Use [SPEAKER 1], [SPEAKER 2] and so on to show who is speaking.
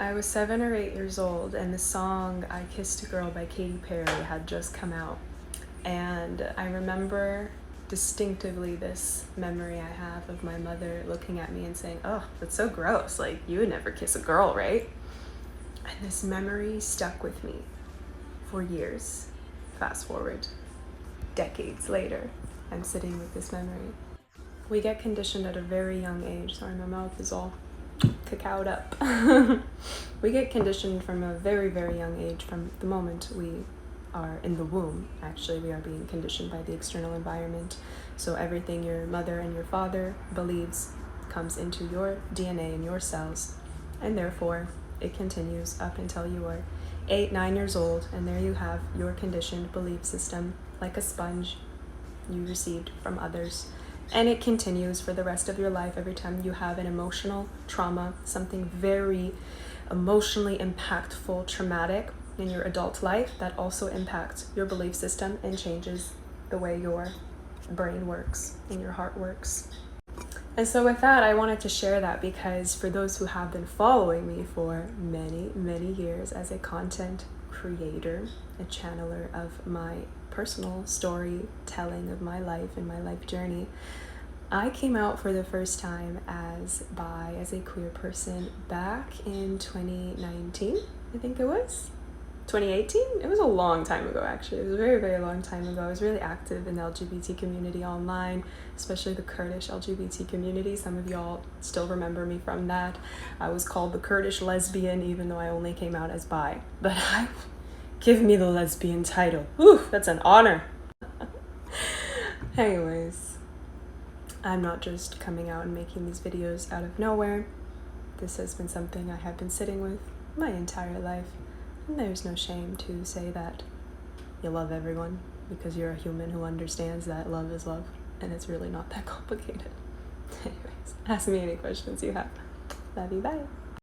[SPEAKER 1] I was 7 or 8 years old, and the song I Kissed a Girl by Katy Perry had just come out. And I remember distinctively this memory I have of my mother looking at me and saying, "Oh, that's so gross. Like, you would never kiss a girl, right?" And this memory stuck with me for years. Fast forward, decades later, I'm sitting with this memory. We get conditioned at a very young age. Sorry, my mouth is all cacaoed up. We get conditioned from a very, very young age, from the moment we are in the womb. Actually, we are being conditioned by the external environment. So everything your mother and your father believes comes into your DNA and your cells, and therefore it continues up until you are 8, 9 years old, and there you have your conditioned belief system, like a sponge you received from others. And it continues for the rest of your life. Every time you have an emotional trauma, something very emotionally impactful, traumatic in your adult life, that also impacts your belief system and changes the way your brain works and your heart works. And so with that, I wanted to share that because for those who have been following me for many, many years as a content creator, a channeler of my personal storytelling of my life and my life journey, I came out for the first time as bi, as a queer person, back in 2019, I think it was. 2018? It was a long time ago, actually. It was a very, very long time ago. I was really active in the LGBT community online, especially the Kurdish LGBT community. Some of y'all still remember me from that. I was called the Kurdish lesbian, even though I only came out as bi. But give me the lesbian title. Ooh, that's an honor. Anyways, I'm not just coming out and making these videos out of nowhere. This has been something I have been sitting with my entire life. And there's no shame to say that you love everyone, because you're a human who understands that love is love, and it's really not that complicated. Anyways, ask me any questions you have. Love you, bye.